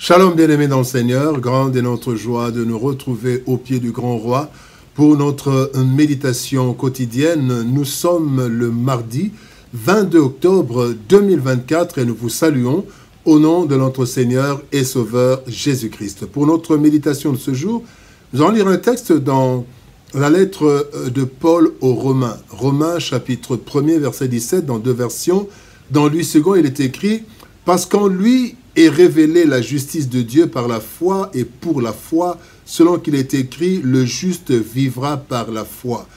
Shalom bien-aimés dans le Seigneur, grande est notre joie de nous retrouver au pied du grand roi pour notre méditation quotidienne. Nous sommes le mardi 22 octobre 2024 et nous vous saluons au nom de notre Seigneur et Sauveur Jésus-Christ. Pour notre méditation de ce jour, nous allons lire un texte dans la lettre de Paul aux Romains. Romains chapitre 1er verset 17 dans deux versions. Dans lui second il est écrit « Parce qu'en lui est révélée la justice de Dieu par la foi et pour la foi, selon qu'il est écrit, le juste vivra par la foi. »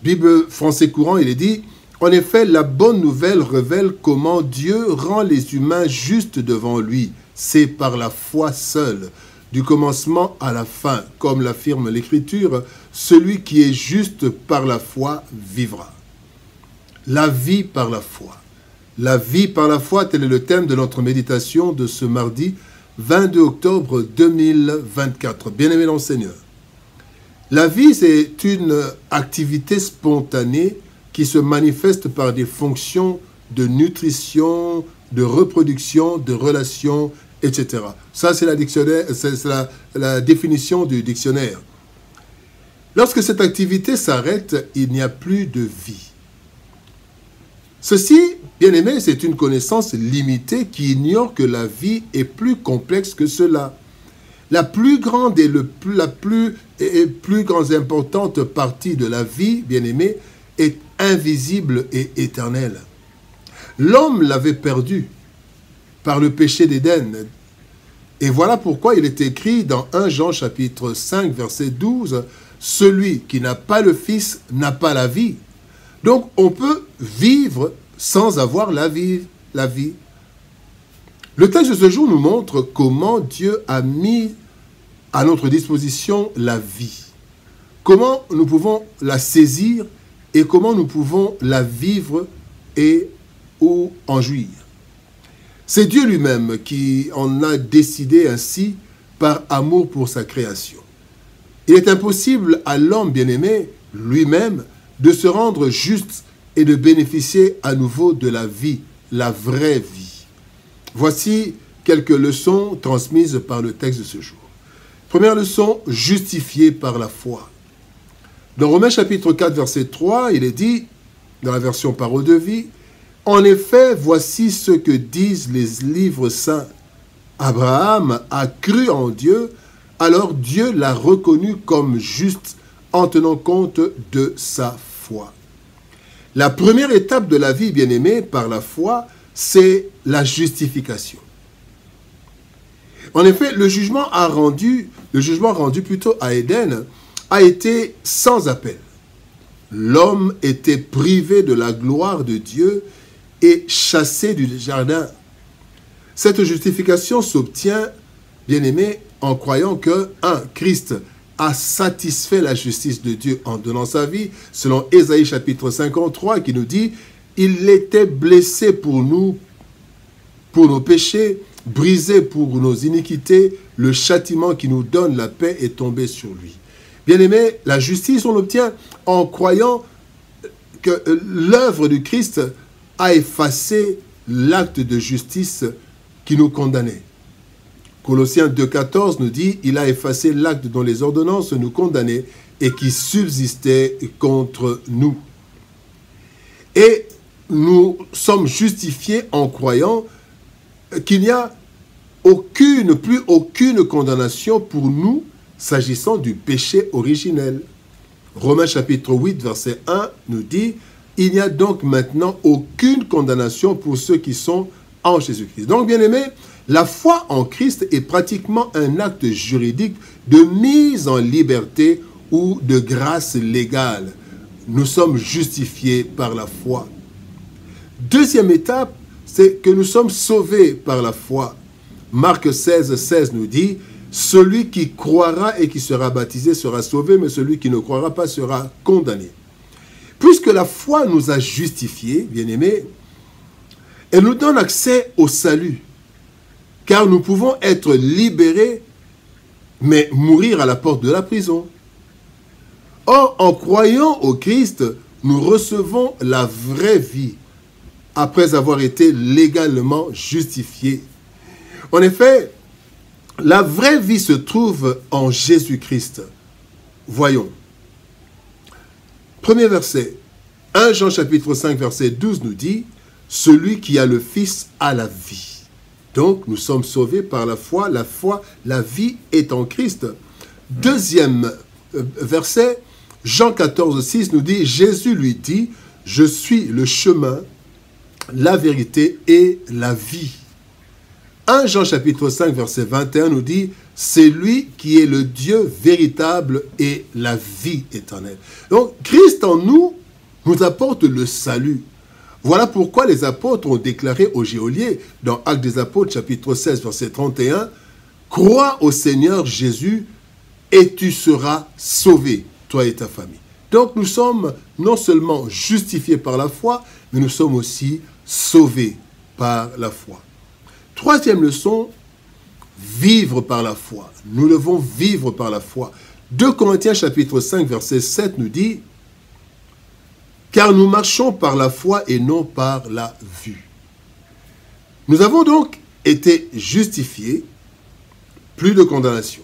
Bible français courant, il est dit, en effet, la bonne nouvelle révèle comment Dieu rend les humains justes devant lui. C'est par la foi seule, du commencement à la fin. Comme l'affirme l'Écriture, celui qui est juste par la foi vivra. La vie par la foi. La vie par la foi, tel est le thème de notre méditation de ce mardi 22 octobre 2024. Bien-aimés dans le Seigneur, la vie, c'est une activité spontanée qui se manifeste par des fonctions de nutrition, de reproduction, de relations, etc. Ça, c'est la définition du dictionnaire. Lorsque cette activité s'arrête, il n'y a plus de vie. Ceci, bien aimé, c'est une connaissance limitée qui ignore que la vie est plus complexe que cela. La plus grande et plus grande importante partie de la vie, bien aimé, est invisible et éternelle. L'homme l'avait perdue par le péché d'Éden. Et voilà pourquoi il est écrit dans 1 Jean chapitre 5 verset 12, « Celui qui n'a pas le Fils n'a pas la vie. » Donc, on peut vivre sans avoir la vie. Le texte de ce jour nous montre comment Dieu a mis à notre disposition la vie. Comment nous pouvons la saisir et comment nous pouvons la vivre et ou en jouir. C'est Dieu lui-même qui en a décidé ainsi par amour pour sa création. Il est impossible à l'homme bien-aimé lui-même de se rendre juste et de bénéficier à nouveau de la vie, la vraie vie. Voici quelques leçons transmises par le texte de ce jour. Première leçon, justifié par la foi. Dans Romains chapitre 4, verset 3, il est dit, dans la version Parole de vie, « En effet, voici ce que disent les livres saints. Abraham a cru en Dieu, alors Dieu l'a reconnu comme juste en tenant compte de sa foi. » La première étape de la vie, bien-aimée, par la foi, c'est la justification. En effet, le jugement rendu plutôt à Éden a été sans appel. L'homme était privé de la gloire de Dieu et chassé du jardin. Cette justification s'obtient, bien-aimé, en croyant que, Christ a satisfait la justice de Dieu en donnant sa vie, selon Ésaïe chapitre 53, qui nous dit « Il était blessé pour nous, pour nos péchés, brisé pour nos iniquités, le châtiment qui nous donne la paix est tombé sur lui. » Bien-aimé, la justice, on l'obtient en croyant que l'œuvre du Christ a effacé l'acte de justice qui nous condamnait. Colossiens 2,14 nous dit « Il a effacé l'acte dont les ordonnances nous condamnaient et qui subsistait contre nous. » Et nous sommes justifiés en croyant qu'il n'y a plus aucune condamnation pour nous s'agissant du péché originel. Romains chapitre 8, verset 1 nous dit « Il n'y a donc maintenant aucune condamnation pour ceux qui sont en Jésus-Christ. » Donc, bien-aimés, la foi en Christ est pratiquement un acte juridique de mise en liberté ou de grâce légale. Nous sommes justifiés par la foi. Deuxième étape, c'est que nous sommes sauvés par la foi. Marc 16, 16 nous dit « Celui qui croira et qui sera baptisé sera sauvé, mais celui qui ne croira pas sera condamné. » Puisque la foi nous a justifiés, bien-aimés, elle nous donne accès au salut. Car nous pouvons être libérés, mais mourir à la porte de la prison. Or, en croyant au Christ, nous recevons la vraie vie, après avoir été légalement justifiés. En effet, La vraie vie se trouve en Jésus-Christ. Voyons. Premier verset. 1 Jean chapitre 5 verset 12 nous dit « Celui qui a le Fils a la vie ». Donc, nous sommes sauvés par la foi, la vie est en Christ. Deuxième verset, Jean 14, 6 nous dit, Jésus lui dit, je suis le chemin, la vérité et la vie. 1 Jean chapitre 5, verset 21 nous dit, c'est lui qui est le Dieu véritable et la vie éternelle. Donc, Christ en nous apporte le salut. Voilà pourquoi les apôtres ont déclaré aux geôliers, dans Actes des Apôtres, chapitre 16, verset 31, « Crois au Seigneur Jésus et tu seras sauvé, toi et ta famille. » Donc nous sommes non seulement justifiés par la foi, mais nous sommes aussi sauvés par la foi. Troisième leçon, vivre par la foi. Nous devons vivre par la foi. 2 Corinthiens, chapitre 5, verset 7 nous dit, car nous marchons par la foi et non par la vue. Nous avons donc été justifiés, plus de condamnation.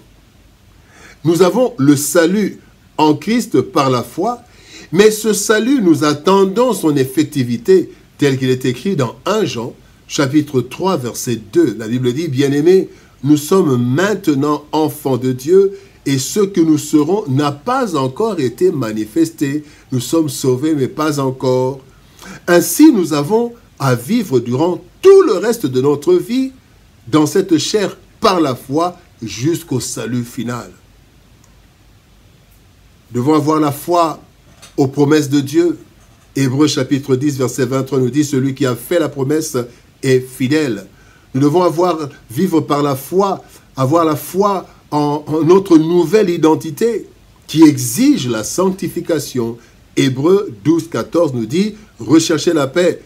Nous avons le salut en Christ par la foi, mais ce salut, nous attendons son effectivité, tel qu'il est écrit dans 1 Jean, chapitre 3, verset 2. La Bible dit, bien-aimés, nous sommes maintenant enfants de Dieu, et ce que nous serons n'a pas encore été manifesté. Nous sommes sauvés, mais pas encore. Ainsi, nous avons à vivre durant tout le reste de notre vie dans cette chair par la foi jusqu'au salut final. Nous devons avoir la foi aux promesses de Dieu. Hébreux chapitre 10, verset 23 nous dit, celui qui a fait la promesse est fidèle. Nous devons vivre par la foi, avoir la foi en notre nouvelle identité qui exige la sanctification. Hébreux 12, 14 nous dit « Recherchez la paix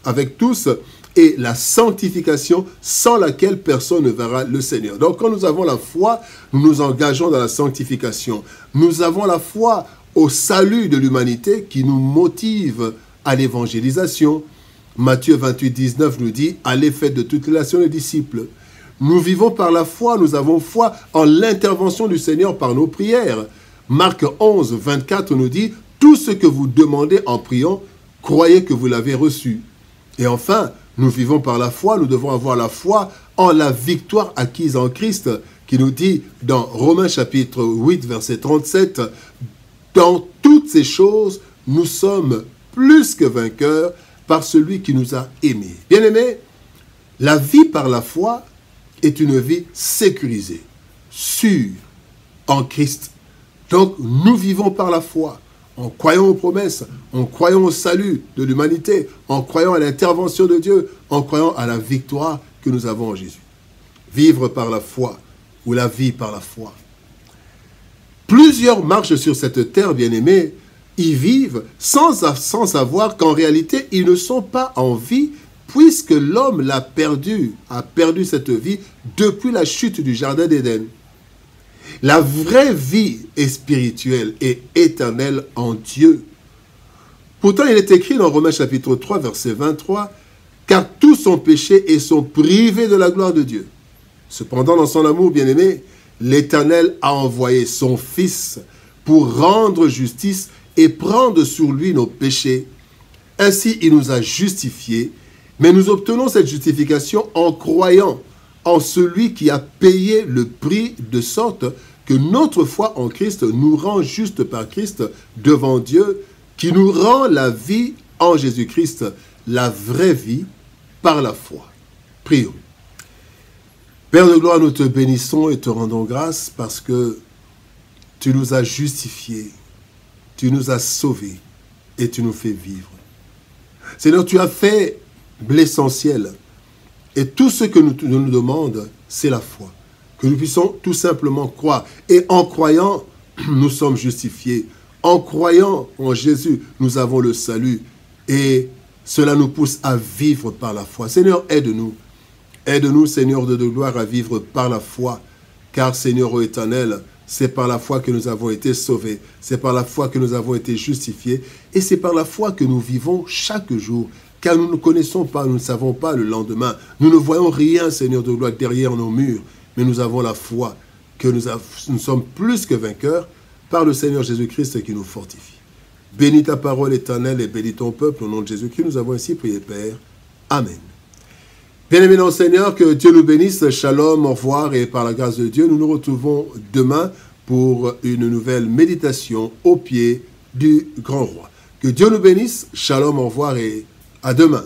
avec tous et la sanctification sans laquelle personne ne verra le Seigneur. » Donc quand nous avons la foi, nous nous engageons dans la sanctification. Nous avons la foi au salut de l'humanité qui nous motive à l'évangélisation. Matthieu 28, 19 nous dit « Allez, faites de toutes les nations les disciples ». Nous vivons par la foi, nous avons foi en l'intervention du Seigneur par nos prières. Marc 11, 24 nous dit « Tout ce que vous demandez en priant, croyez que vous l'avez reçu. » Et enfin, nous vivons par la foi, nous devons avoir la foi en la victoire acquise en Christ, qui nous dit dans Romains chapitre 8, verset 37, « Dans toutes ces choses, nous sommes plus que vainqueurs par celui qui nous a aimés. » Bien-aimés, la vie par la foi est une vie sécurisée, sûre, en Christ. Donc, nous vivons par la foi, en croyant aux promesses, en croyant au salut de l'humanité, en croyant à l'intervention de Dieu, en croyant à la victoire que nous avons en Jésus. Vivre par la foi, ou la vie par la foi. Plusieurs marchent sur cette terre, bien-aimés, y vivent sans savoir qu'en réalité, ils ne sont pas en vie, puisque l'homme a perdu cette vie depuis la chute du Jardin d'Éden. La vraie vie est spirituelle et éternelle en Dieu. Pourtant, il est écrit dans Romains chapitre 3, verset 23, « Car tous ont péché et sont privés de la gloire de Dieu. Cependant, dans son amour bien-aimé, l'Éternel a envoyé son Fils pour rendre justice et prendre sur lui nos péchés. Ainsi, il nous a justifiés. Mais nous obtenons cette justification en croyant en celui qui a payé le prix, de sorte que notre foi en Christ nous rend justes par Christ devant Dieu, qui nous rend la vie en Jésus-Christ, la vraie vie par la foi. Prions. Père de gloire, nous te bénissons et te rendons grâce parce que tu nous as justifiés, tu nous as sauvés et tu nous fais vivre. Seigneur, tu as fait l'essentiel. Et tout ce que nous demandons, c'est la foi. Que nous puissions tout simplement croire. Et en croyant, nous sommes justifiés. En croyant en Jésus, nous avons le salut. Et cela nous pousse à vivre par la foi. Seigneur, aide-nous. Aide-nous, Seigneur de gloire, à vivre par la foi. Car, Seigneur éternel, c'est par la foi que nous avons été sauvés. C'est par la foi que nous avons été justifiés. Et c'est par la foi que nous vivons chaque jour. Car nous ne connaissons pas, nous ne savons pas le lendemain. Nous ne voyons rien, Seigneur de gloire, derrière nos murs. mais nous avons la foi que nous sommes plus que vainqueurs par le Seigneur Jésus-Christ qui nous fortifie. Bénis ta parole éternelle et bénis ton peuple au nom de Jésus-Christ. Nous avons ainsi prié, Père. Amen. Bien-aimés dans le Seigneur, que Dieu nous bénisse. Shalom, au revoir et par la grâce de Dieu, nous nous retrouvons demain pour une nouvelle méditation au pied du grand roi. Que Dieu nous bénisse. Shalom, au revoir et à demain.